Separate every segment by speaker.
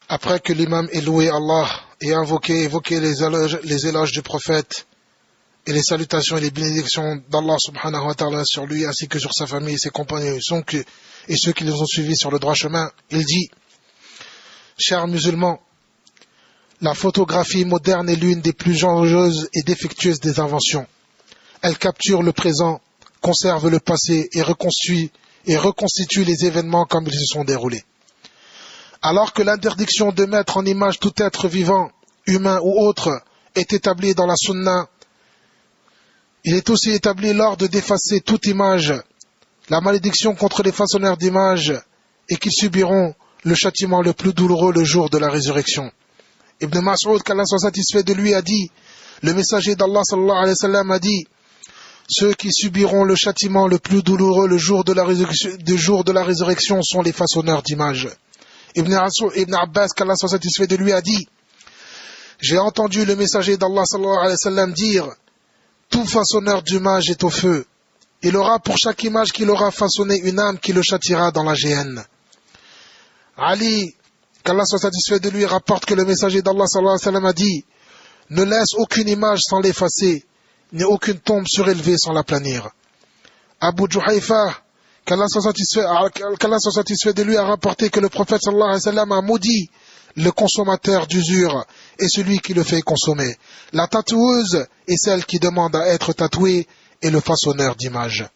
Speaker 1: Après que l'imam ait loué Allah et évoqué les éloges du prophète et les salutations et les bénédictions d'Allah subhanahu wa ta'ala sur lui ainsi que sur sa famille et ses compagnons et ceux qui les ont suivis sur le droit chemin, il dit: Chers musulmans, la photographie moderne est l'une des plus dangereuses et défectueuses des inventions. Elle capture le présent, conserve le passé et reconstitue les événements comme ils se sont déroulés. Alors que l'interdiction de mettre en image tout être vivant, humain ou autre, est établie dans la sunna, il est aussi établi l'ordre d'effacer toute image, la malédiction contre les façonneurs d'images, et qu'ils subiront le châtiment le plus douloureux le jour de la résurrection. Ibn Mas'ud, qu'Allah soit satisfait de lui, a dit, le messager d'Allah sallallahu alayhi wa sallam a dit: ceux qui subiront le châtiment le plus douloureux le jour de la résurrection sont les façonneurs d'images. Ibn Abbas, qu'Allah soit satisfait de lui, a dit: j'ai entendu le messager d'Allah sallallahu alayhi wa sallam dire: tout façonneur d'images est au feu. Il aura pour chaque image qu'il aura façonné une âme qui le châtiera dans la géhenne. Ali, qu'Allah soit satisfait de lui, rapporte que le messager d'Allah sallallahu alayhi wa sallam a dit: ne laisse aucune image sans l'effacer, ni aucune tombe surélevée sans l'aplanir. Abu Juhayfa, qu'Allah soit satisfait de lui, a rapporté que le prophète sallallahu alayhi wa sallam a maudit le consommateur d'usure et celui qui le fait consommer. La tatoueuse est celle qui demande à être tatouée et le façonneur d'images.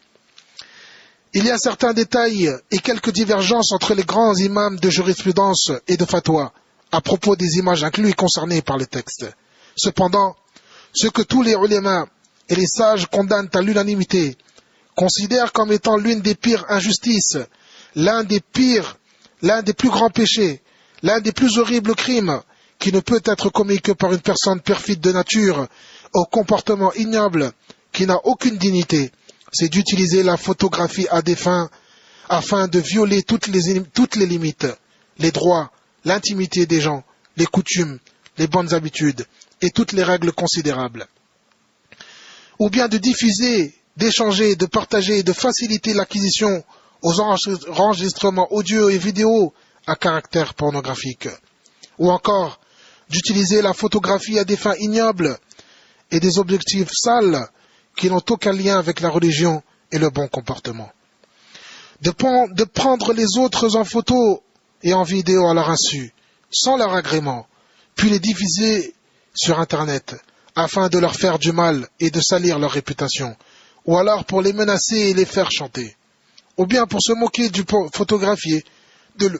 Speaker 1: Il y a certains détails et quelques divergences entre les grands imams de jurisprudence et de fatwa à propos des images incluses et concernées par le texte. Cependant, ce que tous les ulémas et les sages condamnent à l'unanimité, considèrent comme étant l'une des pires injustices, l'un des plus grands péchés, l'un des plus horribles crimes, qui ne peut être commis que par une personne perfide de nature, au comportement ignoble, qui n'a aucune dignité, c'est d'utiliser la photographie à des fins, afin de violer toutes les limites, les droits, l'intimité des gens, les coutumes, les bonnes habitudes, et toutes les règles considérables. Ou bien de diffuser, d'échanger, de partager et de faciliter l'acquisition aux enregistrements audio et vidéo à caractère pornographique. Ou encore d'utiliser la photographie à des fins ignobles et des objectifs sales qui n'ont aucun lien avec la religion et le bon comportement. De prendre les autres en photo et en vidéo à leur insu, sans leur agrément, puis les diffuser sur Internet, afin de leur faire du mal et de salir leur réputation, ou alors pour les menacer et les faire chanter, ou bien pour se moquer du photographié, de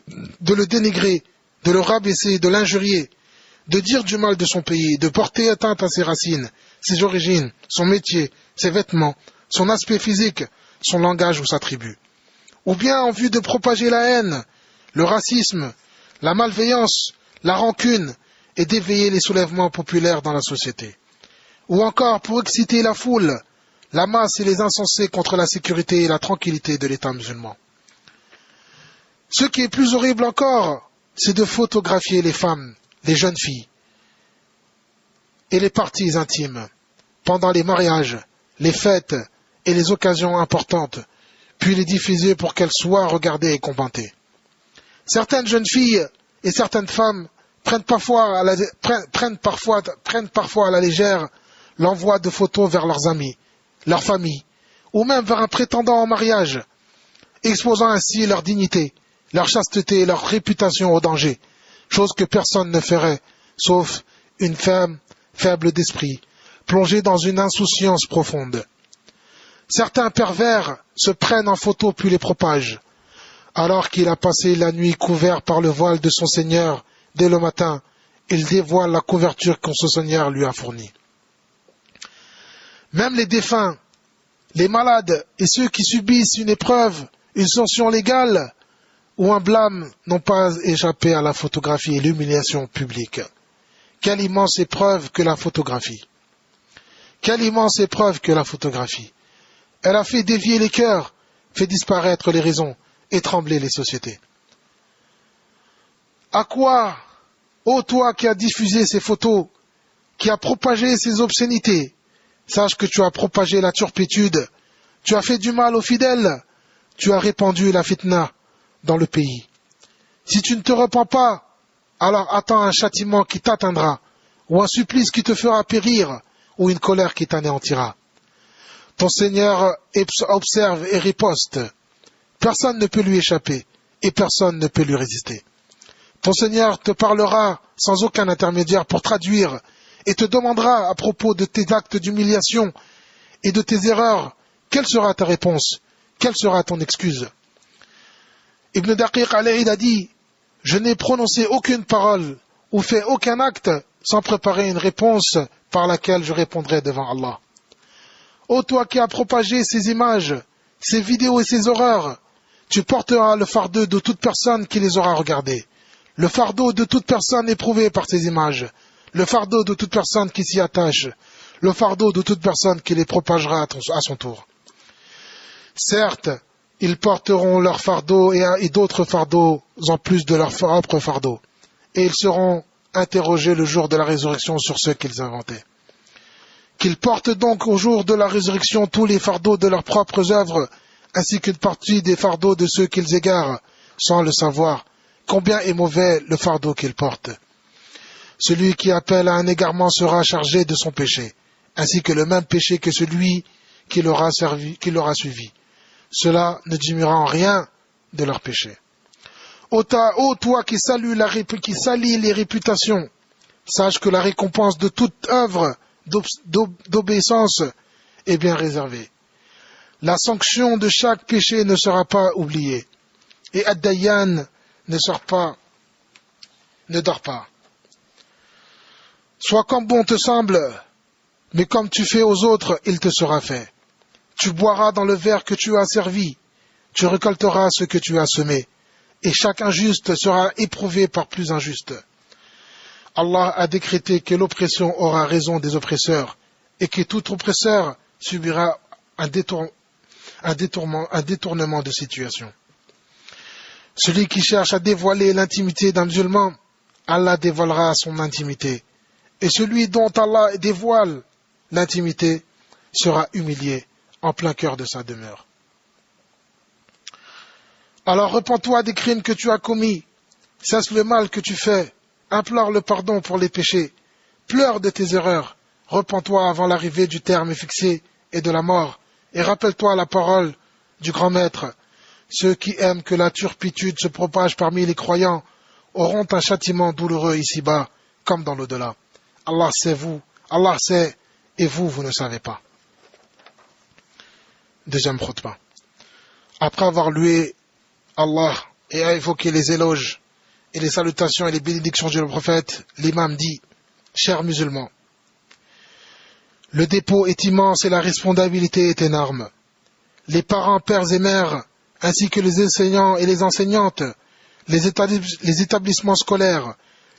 Speaker 1: le dénigrer, de le rabaisser, de l'injurier, de dire du mal de son pays, de porter atteinte à ses racines, ses origines, son métier, ses vêtements, son aspect physique, son langage ou sa tribu. Ou bien en vue de propager la haine, le racisme, la malveillance, la rancune et d'éveiller les soulèvements populaires dans la société. Ou encore pour exciter la foule, la masse et les insensés contre la sécurité et la tranquillité de l'État musulman. Ce qui est plus horrible encore, c'est de photographier les femmes, les jeunes filles et les parties intimes pendant les mariages, les fêtes et les occasions importantes, puis les diffuser pour qu'elles soient regardées et commentées. Certaines jeunes filles et certaines femmes prennent parfois à la légère l'envoi de photos vers leurs amis, leur famille, ou même vers un prétendant en mariage, exposant ainsi leur dignité, leur chasteté et leur réputation au danger, chose que personne ne ferait, sauf une femme faible d'esprit, plongée dans une insouciance profonde. Certains pervers se prennent en photo puis les propagent, alors qu'il a passé la nuit couvert par le voile de son Seigneur. Dès le matin, il dévoile la couverture que son Seigneur lui a fournie. Même les défunts, les malades et ceux qui subissent une épreuve, une sanction légale ou un blâme n'ont pas échappé à la photographie et l'humiliation publique. Quelle immense épreuve que la photographie. Quelle immense épreuve que la photographie. Elle a fait dévier les cœurs, fait disparaître les raisons et trembler les sociétés. À quoi, ô toi qui as diffusé ces photos, qui as propagé ces obscénités, sache que tu as propagé la turpitude, tu as fait du mal aux fidèles, tu as répandu la fitna dans le pays. Si tu ne te repens pas, alors attends un châtiment qui t'atteindra, ou un supplice qui te fera périr, ou une colère qui t'anéantira. Ton Seigneur observe et riposte. Personne ne peut lui échapper, et personne ne peut lui résister. Ton Seigneur te parlera sans aucun intermédiaire pour traduire, et te demandera à propos de tes actes d'humiliation et de tes erreurs, quelle sera ta réponse, quelle sera ton excuse. Ibn Daqiq al-Eid a dit, je n'ai prononcé aucune parole ou fait aucun acte sans préparer une réponse par laquelle je répondrai devant Allah. Ô toi qui as propagé ces images, ces vidéos et ces horreurs, tu porteras le fardeau de toute personne qui les aura regardées, le fardeau de toute personne éprouvée par ces images, le fardeau de toute personne qui s'y attache, le fardeau de toute personne qui les propagera à son tour. Certes, ils porteront leur fardeau et d'autres fardeaux en plus de leur propre fardeau, et ils seront interrogés le jour de la résurrection sur ce qu'ils inventaient. Qu'ils portent donc au jour de la résurrection tous les fardeaux de leurs propres œuvres, ainsi qu'une partie des fardeaux de ceux qu'ils égarent, sans le savoir, combien est mauvais le fardeau qu'ils portent. Celui qui appelle à un égarement sera chargé de son péché, ainsi que le même péché que celui qui l'aura suivi. Cela ne diminuera en rien de leur péché. Ô toi qui salis les réputations, sache que la récompense de toute œuvre d'obéissance est bien réservée. La sanction de chaque péché ne sera pas oubliée. Et Ad-Dayyan ne dort pas. Sois comme bon te semble, mais comme tu fais aux autres, il te sera fait. Tu boiras dans le verre que tu as servi, tu récolteras ce que tu as semé, et chaque injuste sera éprouvé par plus injuste. Allah a décrété que l'oppression aura raison des oppresseurs, et que tout oppresseur subira un détournement de situation. Celui qui cherche à dévoiler l'intimité d'un musulman, Allah dévoilera son intimité, et celui dont Allah dévoile l'intimité sera humilié en plein cœur de sa demeure. Alors repens-toi des crimes que tu as commis, cesse le mal que tu fais, implore le pardon pour les péchés, pleure de tes erreurs, repens-toi avant l'arrivée du terme fixé et de la mort, et rappelle-toi la parole du grand maître. Ceux qui aiment que la turpitude se propage parmi les croyants auront un châtiment douloureux ici-bas, comme dans l'au-delà. Allah sait, et vous ne savez pas. Deuxième khutbah. Après avoir loué Allah et a évoqué les éloges et les salutations et les bénédictions du prophète, l'imam dit, chers musulmans, le dépôt est immense et la responsabilité est énorme. Les parents, pères et mères, ainsi que les enseignants et les enseignantes, les établissements scolaires,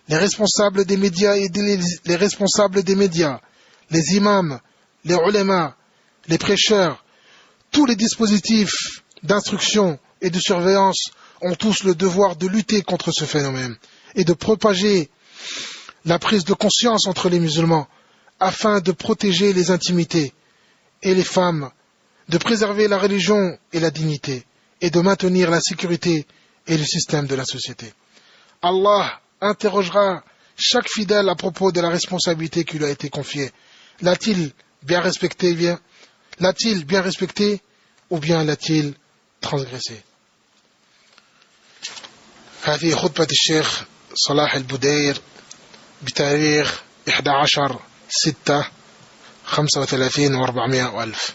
Speaker 1: les responsables des médias et les responsables des médias, les imams, les ulémas, les prêcheurs, tous les dispositifs d'instruction et de surveillance ont tous le devoir de lutter contre ce phénomène et de propager la prise de conscience entre les musulmans afin de protéger les intimités et les femmes, de préserver la religion et la dignité et de maintenir la sécurité et le système de la société. Allah interrogera chaque fidèle à propos de la responsabilité qui lui a été confiée. L'a-t-il bien respecté ou bien l'a-t-il transgressé? هذه خطبة الشيخ صلاح البدير بتاريخ 11/6/35 و400 ألف.